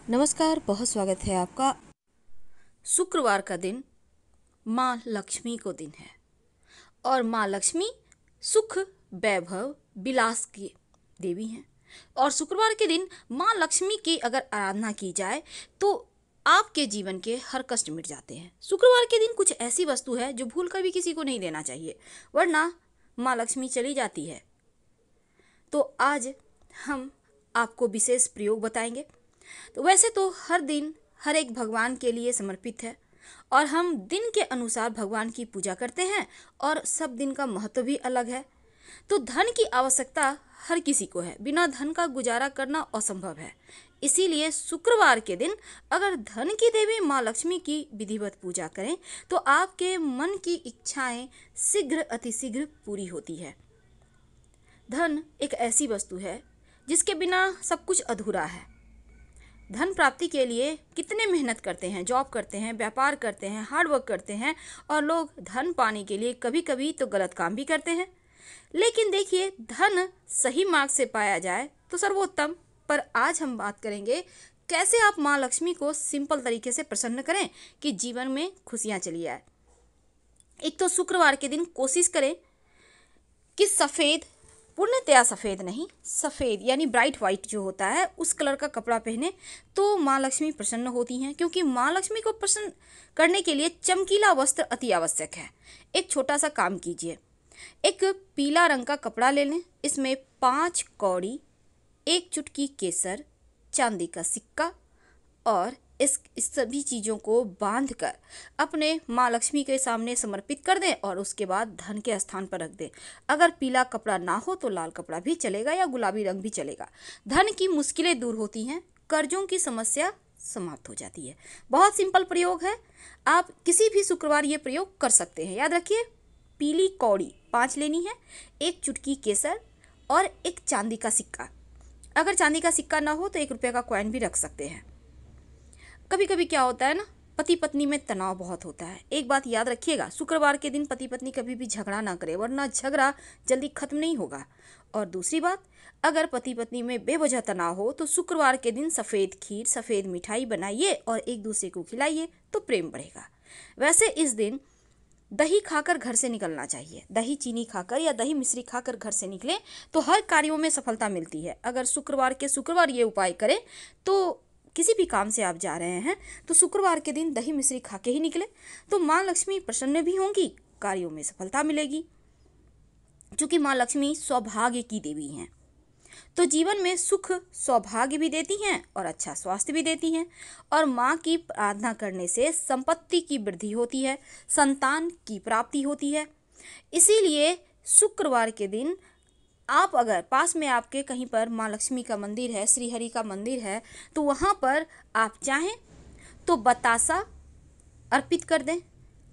नमस्कार, बहुत स्वागत है आपका। शुक्रवार का दिन माँ लक्ष्मी को दिन है और माँ लक्ष्मी सुख, वैभव, विलास की देवी हैं। और शुक्रवार के दिन माँ लक्ष्मी की अगर आराधना की जाए तो आपके जीवन के हर कष्ट मिट जाते हैं। शुक्रवार के दिन कुछ ऐसी वस्तु है जो भूल कर भी किसी को नहीं देना चाहिए, वरना माँ लक्ष्मी चली जाती है। तो आज हम आपको विशेष प्रयोग बताएंगे। तो वैसे तो हर दिन हर एक भगवान के लिए समर्पित है और हम दिन के अनुसार भगवान की पूजा करते हैं और सब दिन का महत्व भी अलग है। तो धन की आवश्यकता हर किसी को है, बिना धन का गुजारा करना असंभव है। इसीलिए शुक्रवार के दिन अगर धन की देवी माँ लक्ष्मी की विधिवत पूजा करें तो आपके मन की इच्छाएं शीघ्र अतिशीघ्र पूरी होती है। धन एक ऐसी वस्तु है जिसके बिना सब कुछ अधूरा है। धन प्राप्ति के लिए कितने मेहनत करते हैं, जॉब करते हैं, व्यापार करते हैं, हार्ड वर्क करते हैं और लोग धन पाने के लिए कभी कभी तो गलत काम भी करते हैं। लेकिन देखिए, धन सही मार्ग से पाया जाए तो सर्वोत्तम। पर आज हम बात करेंगे कैसे आप माँ लक्ष्मी को सिंपल तरीके से प्रसन्न करें कि जीवन में खुशियाँ चली आए। एक तो शुक्रवार के दिन कोशिश करें कि सफ़ेद, पूर्णतया सफ़ेद नहीं, सफ़ेद यानी ब्राइट वाइट जो होता है उस कलर का कपड़ा पहने तो माँ लक्ष्मी प्रसन्न होती हैं। क्योंकि माँ लक्ष्मी को प्रसन्न करने के लिए चमकीला वस्त्र अति आवश्यक है। एक छोटा सा काम कीजिए, एक पीला रंग का कपड़ा ले लें, इसमें 5 कौड़ी, 1 चुटकी केसर, चांदी का सिक्का और इस सभी चीज़ों को बांधकर अपने माँ लक्ष्मी के सामने समर्पित कर दें और उसके बाद धन के स्थान पर रख दें। अगर पीला कपड़ा ना हो तो लाल कपड़ा भी चलेगा या गुलाबी रंग भी चलेगा। धन की मुश्किलें दूर होती हैं, कर्जों की समस्या समाप्त हो जाती है। बहुत सिंपल प्रयोग है, आप किसी भी शुक्रवार ये प्रयोग कर सकते हैं। याद रखिए, पीली कौड़ी 5 लेनी है, 1 चुटकी केसर और एक चांदी का सिक्का। अगर चांदी का सिक्का ना हो तो 1 रुपये का कॉइन भी रख सकते हैं। कभी कभी क्या होता है ना, पति पत्नी में तनाव बहुत होता है। एक बात याद रखिएगा, शुक्रवार के दिन पति पत्नी कभी भी झगड़ा ना करें, वरना झगड़ा जल्दी खत्म नहीं होगा। और दूसरी बात, अगर पति पत्नी में बेवजह तनाव हो तो शुक्रवार के दिन सफ़ेद खीर, सफ़ेद मिठाई बनाइए और एक दूसरे को खिलाइए तो प्रेम बढ़ेगा। वैसे इस दिन दही खाकर घर से निकलना चाहिए। दही चीनी खाकर या दही मिश्री खाकर घर से निकलें तो हर कार्यों में सफलता मिलती है। अगर शुक्रवार के शुक्रवार ये उपाय करें तो किसी भी काम से आप जा रहे हैं तो शुक्रवार के दिन दही मिश्री खा के ही निकले तो माँ लक्ष्मी प्रसन्न भी होंगी, कार्यों में सफलता मिलेगी। क्योंकि माँ लक्ष्मी सौभाग्य की देवी हैं तो जीवन में सुख सौभाग्य भी देती हैं और अच्छा स्वास्थ्य भी देती हैं। और माँ की आराधना करने से संपत्ति की वृद्धि होती है, संतान की प्राप्ति होती है। इसीलिए शुक्रवार के दिन आप अगर पास में आपके कहीं पर माँ लक्ष्मी का मंदिर है, श्री हरि का मंदिर है, तो वहाँ पर आप चाहें तो बतासा अर्पित कर दें।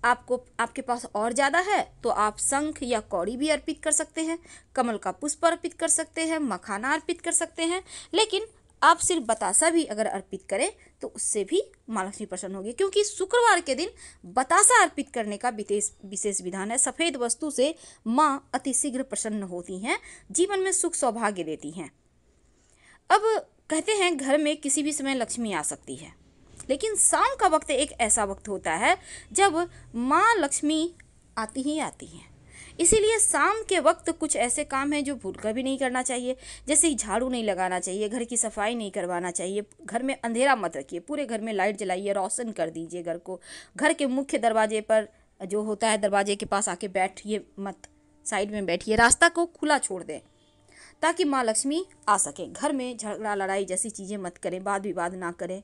आपको आपके पास और ज़्यादा है तो आप शंख या कौड़ी भी अर्पित कर सकते हैं, कमल का पुष्प अर्पित कर सकते हैं, मखाना अर्पित कर सकते हैं। लेकिन आप सिर्फ बतासा भी अगर अर्पित करें तो उससे भी माँ लक्ष्मी प्रसन्न होगी। क्योंकि शुक्रवार के दिन बतासा अर्पित करने का विशेष विधान है। सफ़ेद वस्तु से माँ अतिशीघ्र प्रसन्न होती हैं, जीवन में सुख सौभाग्य देती हैं। अब कहते हैं घर में किसी भी समय लक्ष्मी आ सकती है, लेकिन शाम का वक्त एक ऐसा वक्त होता है जब माँ लक्ष्मी आती ही आती हैं। इसीलिए शाम के वक्त कुछ ऐसे काम हैं जो भूलकर भी नहीं करना चाहिए। जैसे ही झाड़ू नहीं लगाना चाहिए, घर की सफाई नहीं करवाना चाहिए, घर में अंधेरा मत रखिए, पूरे घर में लाइट जलाइए, रोशन कर दीजिए घर को। घर के मुख्य दरवाजे पर जो होता है, दरवाजे के पास आके बैठिए मत, साइड में बैठिए, रास्ता को खुला छोड़ दें ताकि माँ लक्ष्मी आ सके। घर में झगड़ा लड़ाई जैसी चीज़ें मत करें, वाद विवाद ना करें।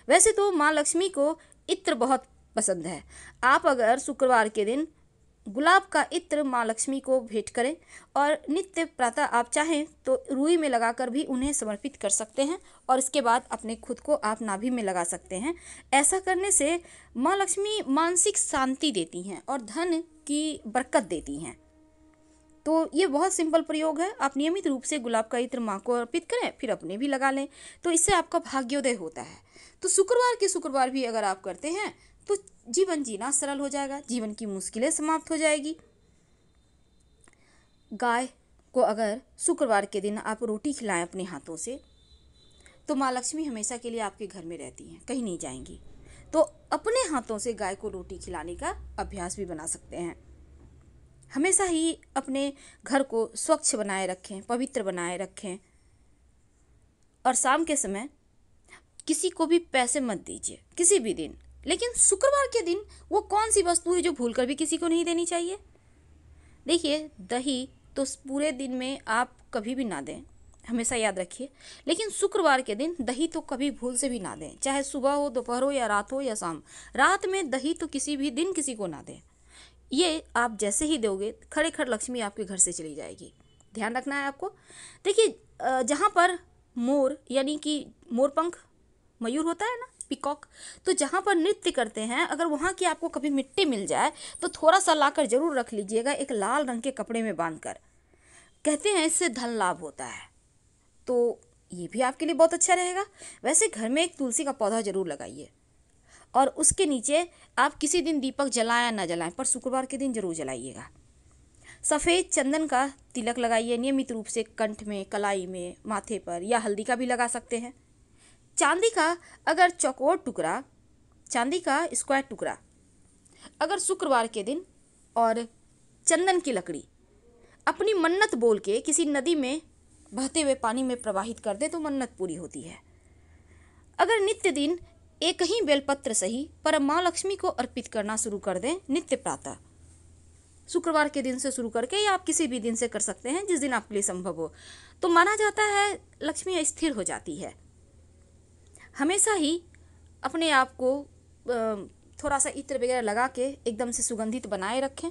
वैसे तो माँ लक्ष्मी को इत्र बहुत पसंद है। आप अगर शुक्रवार के दिन गुलाब का इत्र माँ लक्ष्मी को भेंट करें और नित्य प्रातः आप चाहें तो रुई में लगाकर भी उन्हें समर्पित कर सकते हैं और इसके बाद अपने खुद को आप नाभि में लगा सकते हैं। ऐसा करने से माँ लक्ष्मी मानसिक शांति देती हैं और धन की बरकत देती हैं। तो ये बहुत सिंपल प्रयोग है। आप नियमित रूप से गुलाब का इत्र माँ को अर्पित करें, फिर अपने भी लगा लें, तो इससे आपका भाग्योदय होता है। तो शुक्रवार के शुक्रवार भी अगर आप करते हैं तो जीवन जीना सरल हो जाएगा, जीवन की मुश्किलें समाप्त हो जाएगी। गाय को अगर शुक्रवार के दिन आप रोटी खिलाएं अपने हाथों से तो माँ लक्ष्मी हमेशा के लिए आपके घर में रहती हैं, कहीं नहीं जाएंगी। तो अपने हाथों से गाय को रोटी खिलाने का अभ्यास भी बना सकते हैं। हमेशा ही अपने घर को स्वच्छ बनाए रखें, पवित्र बनाए रखें। और शाम के समय किसी को भी पैसे मत दीजिए किसी भी दिन, लेकिन शुक्रवार के दिन वो कौन सी वस्तु है जो भूलकर भी किसी को नहीं देनी चाहिए। देखिए, दही तो पूरे दिन में आप कभी भी ना दें, हमेशा याद रखिए, लेकिन शुक्रवार के दिन दही तो कभी भूल से भी ना दें, चाहे सुबह हो, दोपहर हो, या रात हो, या शाम। रात में दही तो किसी भी दिन किसी को ना दें। ये आप जैसे ही दोगे, खड़े खड़ लक्ष्मी आपके घर से चली जाएगी। ध्यान रखना है आपको। देखिए, जहाँ पर मोर यानी कि मोरपंख, मयूर होता है ना, पिकॉक, तो जहाँ पर नृत्य करते हैं, अगर वहाँ की आपको कभी मिट्टी मिल जाए तो थोड़ा सा लाकर जरूर रख लीजिएगा, एक लाल रंग के कपड़े में बांधकर। कहते हैं इससे धन लाभ होता है, तो ये भी आपके लिए बहुत अच्छा रहेगा। वैसे घर में एक तुलसी का पौधा जरूर लगाइए, और उसके नीचे आप किसी दिन दीपक जलाएं ना जलाएं, पर शुक्रवार के दिन जरूर जलाइएगा। सफ़ेद चंदन का तिलक लगाइए नियमित रूप से, कंठ में, कलाई में, माथे पर, या हल्दी का भी लगा सकते हैं। चांदी का अगर चौकोर टुकड़ा, चांदी का स्क्वायर टुकड़ा अगर शुक्रवार के दिन, और चंदन की लकड़ी अपनी मन्नत बोल के किसी नदी में बहते हुए पानी में प्रवाहित कर दे तो मन्नत पूरी होती है। अगर नित्य दिन एक ही बेलपत्र सही पर माँ लक्ष्मी को अर्पित करना शुरू कर दें नित्य प्रातः, शुक्रवार के दिन से शुरू करके, या आप किसी भी दिन से कर सकते हैं जिस दिन आपके लिए संभव हो, तो माना जाता है लक्ष्मी स्थिर हो जाती है। हमेशा ही अपने आप को थोड़ा सा इत्र वगैरह लगा के एकदम से सुगंधित बनाए रखें।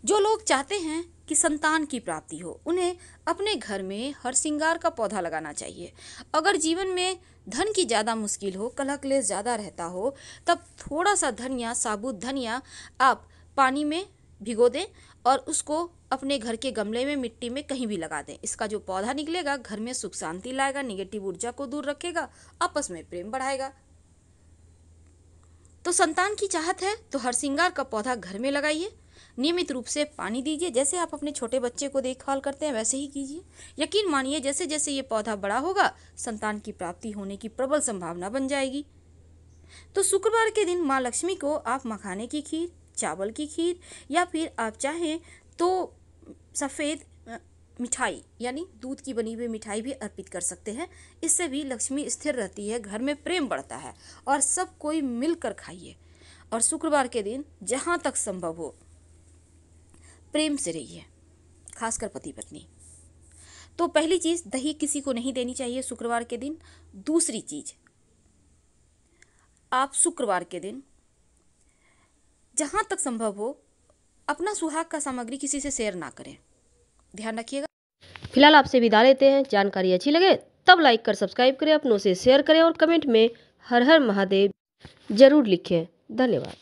जो लोग चाहते हैं कि संतान की प्राप्ति हो, उन्हें अपने घर में हर श्रृंगार का पौधा लगाना चाहिए। अगर जीवन में धन की ज़्यादा मुश्किल हो, कलह क्लेश ज़्यादा रहता हो, तब थोड़ा सा धनिया, साबुत धनिया आप पानी में भिगो दें और उसको अपने घर के गमले में, मिट्टी में कहीं भी लगा दें। इसका जो पौधा निकलेगा घर में सुख शांति लाएगा, निगेटिव ऊर्जा को दूर रखेगा, आपस में प्रेम बढ़ाएगा। तो संतान की चाहत है तो हर श्रृंगार का पौधा घर में लगाइए, नियमित रूप से पानी दीजिए। जैसे आप अपने छोटे बच्चे को देखभाल करते हैं वैसे ही कीजिए। यकीन मानिए, जैसे जैसे ये पौधा बड़ा होगा, संतान की प्राप्ति होने की प्रबल संभावना बन जाएगी। तो शुक्रवार के दिन माँ लक्ष्मी को आप मखाने की खीर, चावल की खीर, या फिर आप चाहें तो सफ़ेद मिठाई यानी दूध की बनी हुई मिठाई भी अर्पित कर सकते हैं। इससे भी लक्ष्मी स्थिर रहती है, घर में प्रेम बढ़ता है, और सब कोई मिलकर खाइए। और शुक्रवार के दिन जहाँ तक संभव हो प्रेम से रहिए, खासकर पति पत्नी। तो पहली चीज़, दही किसी को नहीं देनी चाहिए शुक्रवार के दिन। दूसरी चीज़, आप शुक्रवार के दिन जहाँ तक संभव हो अपना सुहाग का सामग्री किसी से शेयर ना करें, ध्यान रखिएगा। फिलहाल आपसे विदा लेते हैं। जानकारी अच्छी लगे तब लाइक कर सब्सक्राइब करें, अपनों से शेयर करें, और कमेंट में हर हर महादेव जरूर लिखें। धन्यवाद।